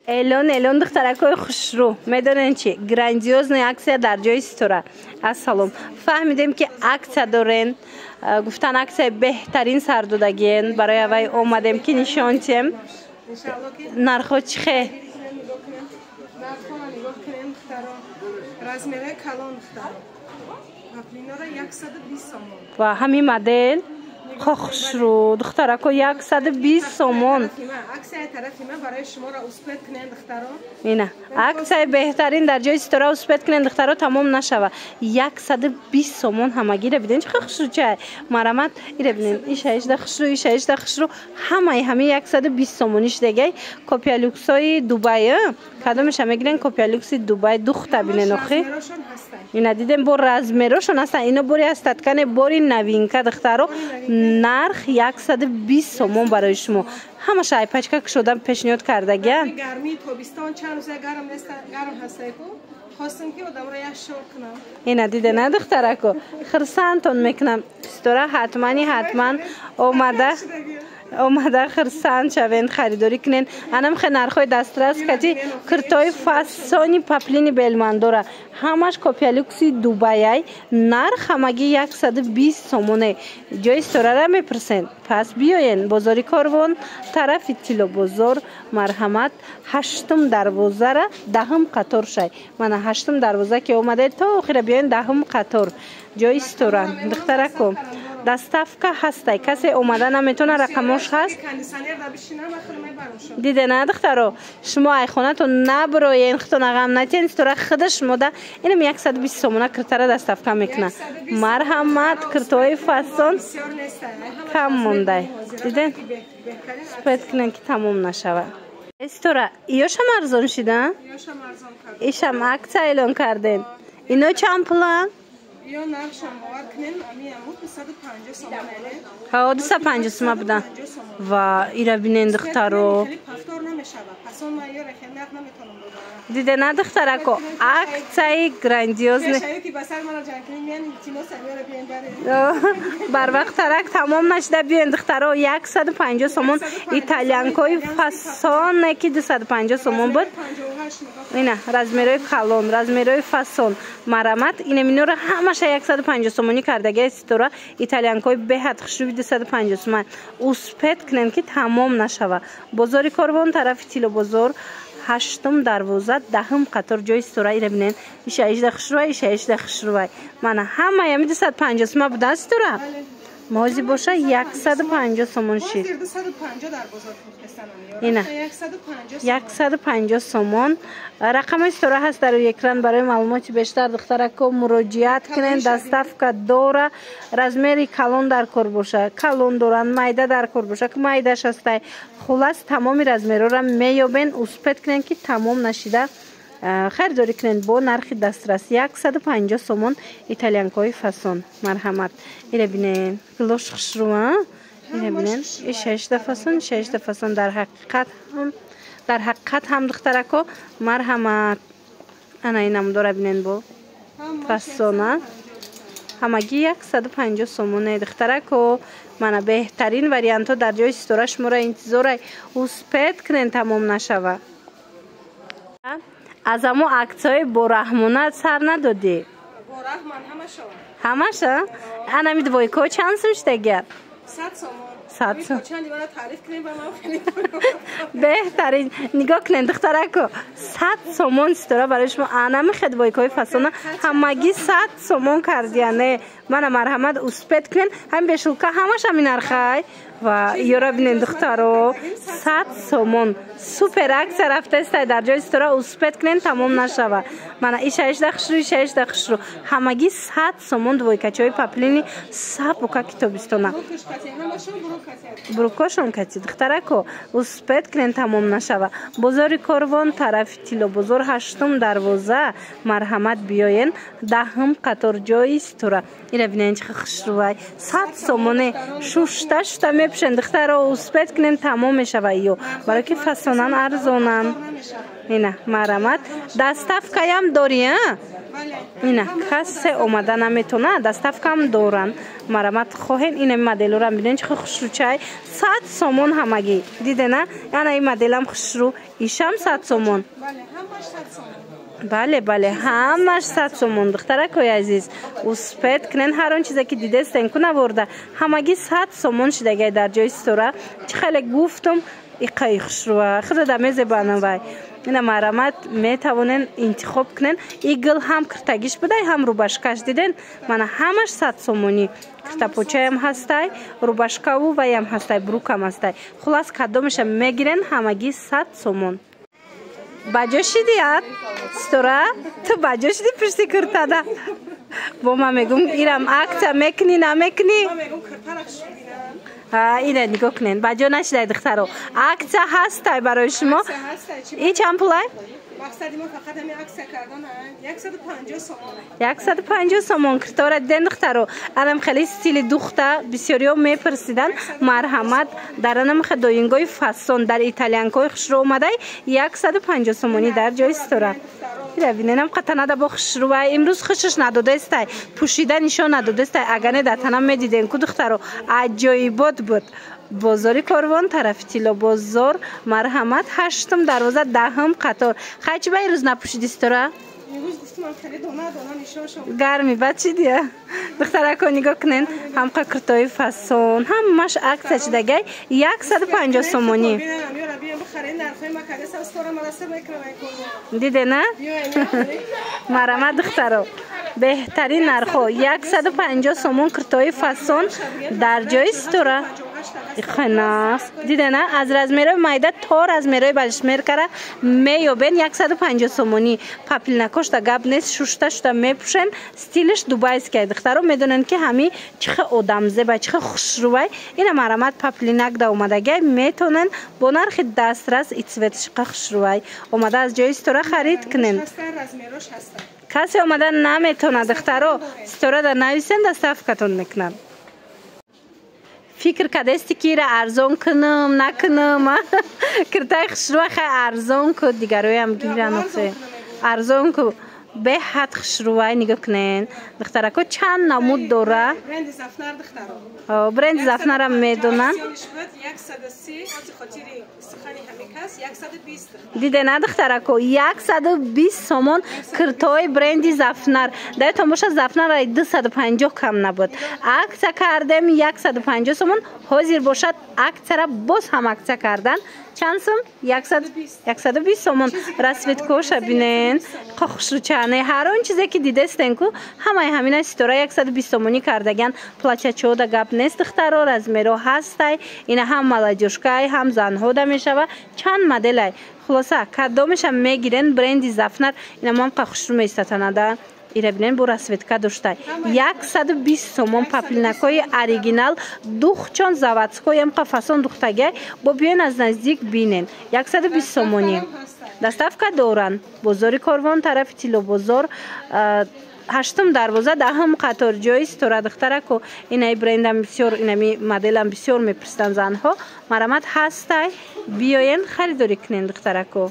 اعلان دخترکای خوشرو میدونین چی گراندیوزنی اکسیا در جای استورا. السلام فهمیدیم که اکسیا دارن گفتن اکسیا بهترین سردودگین برای اوی اومدیم که نشان تیم نرخو چخه размери калон хтар. Паплинора 120 сомон. و همین مدل خوشرو دخترکو 120 سومون. اکسای طرفی من برای شما را اسپت کنین دخترا. اینه اکسای بهترین در جای استورا اسپت کنین دخترا تمام نشوه 120 سومون همگی رو بدین چه خوشرو چه مرامت ایره بدین ایشش ده خوشرو همه 120 سومونیش دیگه کوپیالوکسای دبی کدومش میگیرن کوپیالوکس دبی دختر ببینن اخی اینا دیدم بر رزمروشون هستن اینو بری هستت کنه بری نوینکا دخترو نرخ 120 سومون برای شما همه شای پچکک شدن پیشنهاد کردگیان گرمی تابستان چند روز گرم هسته کو خواستم که آدم را یش شور کنم اینا دیده نه دخترکو خرسانتون میکنم استورا حتما اومده خرسان شوین خریداری کنین انم خیلی نرخوی دسترس کتی کرتای فاسونی پپلینی بلماندورا همش کوپیالوکسی دبی نرخ همگی 120 سومونه جای استورا را میپرسین پس بیاین بازاری کاروان طرف تیلو بازار مرحمت 8 دروازه را 10 قطار شای من 8 دروازه که اومده تا آخر بیاین 10 قطار جای استورا دخترکو دستافکا هسته کسی اومده نمیتونه رقمش هست دیده نه دخترو شما ای خونه تو نبروین خودتون غم نتین استورا خودش موده اینم 120 سومونه کرتره دستافکا میکنه مرحمت کرتوی فاسون کم مونده دیدین سپید کنن که تموم نشوه استورا ایوش هم ارزان شده ایش هم عکس اعلان کردین اینو چند پلان یا نقشم باور کنین امی امود 250 سومونه ها 250 سومه بدن و ایره بینین دخترو پفتار نمیشه پسون ما یه رخنق نمیتونم بودم دیده نه دخترکو اکسای گراندیوز نه شاید بسر من جان کنین میان تیمو سمیاره بیان بر وقت ترک تمام نشده بیان دخترو 150 سومون ایتالیانکوی فاسون که 250 سومون بود اینه رزمیروی کالون رزمیروی فاسون مرامت اینه مینو رو همش 150 سومونی کردگی استورا ایتالیانکوی به حد خوشروی 250 سومون اسپت کنن که تمام نشوه بازاری کاروان طرف تیلو بازار 8 دروازه 10 قطار جای استورا ایره بینن ایش خوشروی من همه یمی 250 سومه بوده استورا موزی باشه 150 سومون شید 250 در بازار اینه 150 سومون رقم استورا هست در اکران برای معلومات بیشتر دخترکو مراجعت کنین دستافکا دوره رزمری کالون در کار باشه کالون دورن مایده در کار باشه که مایدهش هسته خلاص تمامی رزمری را میابین اسپت کنین که تمام نشیده خریداری کنین با نرخ دسترسی 150 سومون ایتالیانکوی فاسون مرحمت ایره بینین گلوش خشرو ایره بینین 6 فاسون در حقیقت هم دخترکو مرحمت انا اینم داره بینین با فاسونه همگی 150 سومونه دخترکو من بهترین وریانتو در جای استورش مورا انتظاره اسپت کنین تمام نشوه از امو اکتای با رحمونت سر ندادی؟ با رحمان همشه؟ انا می دویکو چند سوش دیگر؟ 100 سومون 100 سومون چندی برای تعریف کنیم با ما بهترین نگاه کنین دخترکو 100 سومون استورا برای شما انا میخواد دویکوی فاسونه همگی 100 سومون کردیانه من مرحمت اسپت کنین هم بشوکا همش همین ارخای و یورا بینین دخترو 100 سومون سوپر عکس رفته است در جای استورا اسپت کنین تمام نشوه من ایش دخشرو همگی 100 سومون دوی کچای پپلینی سابوکا کتابستونه بروکاشون کتی دخترکو اسپت کنین تمام نشوه بازاری کاروان طرف تیلو بازار 8 دروازه مرحمت بیاین 10 قطار جای استورا ایره بینین چه خشروای 100 سومونه شوشتش میپشن دخترو اسپت کنین تمام میشوه یو برای که فاسونن ارزونن اینه مرامت دستافکا هم داری ها اینا کسی اومده نمیتونه دستافکم دورن مرامت خواهین این مدل رو ببینین چه خوشرو چای 100 سومون همگی دیده نه یعنی این مدل هم خوشرو ایشم 100 سومون بله همش 100 سومون دختره کوی عزیز اسپت کنن هر اون چیزی که دیده استن کنه برده همگی 100 سومون شده در جای استورا چه خیلی گفتم این خوشرو خیلی دمیز بانوای اینا مرامت میتوانن انتخاب کنن ایگل هم کرتگیش بده هم روباشکاش دیدن من همش 100 سومونی کرتاپوچه هم هستای روباشکاو و هم هستای بروک هم هستای خلاص کدومش میگیرن همگی 100 سومون باجوشی دیاد ستورا تو باجوشی پرسی کرتا با ما میگم ایرم اکتا میکنی نمیکنی اینه نگاه کنین باجو نشده دخترو اکتا هستای برای شما این چند پولای؟ مقصدی ما فقط همین عکس کردن 150 سومون کرتورا دن دخترو الان خیلی استیل دختر بسیاری میپرسیدن مرحمت درانم خداینگوی فاسون در ایتالیانکوی خشرو اومده 150 سومونی در جای استورا ببینم قطعا دا با خشرو امروز خشش نداده است پوشیده نشان نداده است اگر در تنم میدیدین که دخترو عجایبات بود بازاری کاروان طرف تیلا بازار مرحمت 8 دروازه 10 قطار خیلی به روز نپوشیدی استورا امروز گفتم خیلی دونه نشان شد گرمی بچی دیگه دختره کو نگاه کنین هم کرتای فاسون همش عکس چیدگی 150 سومونی دیده نه مرحمت دخترو بهترین نرخو 150 سومون کرتای فاسون در جای استورا خناس دیده نه از رزمیرای مایده تا رزمیرای بلشمیر کرده میوبین 150 سومونی پاپیل نکوش تا گب نیست شوشته شده میپوشن ستیلش دوبایست که دخترو میدونن که همی چخه آدمزه و چخه خوشروی این مرامت پاپیل نک دا اومدگی میتونن با نرخ دسترس ایتسویتش خوشروی اومده از جای استورا خرید کنن کسی اومده نمیتونه دخترو استورا در نویسن دستاف کتون میکنن فکر کردستی که را ارزان کنم نکنم کرتای خشرو خیلی ارزان کد دیگروی هم گیرن ارزان کد به حد خشروی نگاه کنین دختره که چند نمود داره برند زفنر دخترو برند زفنر هم میدونن 120 دیده نه دختره که 120 سومون کرتای برند زفنر در تماش زفنر را 250 کم نبود عکس کردم 150 سومون حاضر باشد عکس را باز هم عکس کردن چند سوم 120 سومون رسمت کوش بینین خوشرو چانه هر اون چیزی که دیده استن کو همه همین استورا 120 سومونی کردگن پلاچه چودا گپ نیست دخترا رزمیرو هستای اینا هم ملاجوشکای هم زنها ده میشوه چند مدل خلاصه کدومش هم میگیرن برند زفنر اینا هم خوشرو میستتنه ده ایره بینن بو رسویتکا داشته 120 سومون پاپلینکای اوریجینال دوخچان زاواتسکوی هم فاسون دختگی با بیان از نزدیک بینن 120 سومونی دستافکا دورن بازاری کاروان طرف تیلو بازار 8 دروازه 10 قطار جای استورا دختره کو اینای برندم بسیار اینمی مدلم بسیار میپرستن زنها مرامت هستای بیاین خریداری کنین دختره کو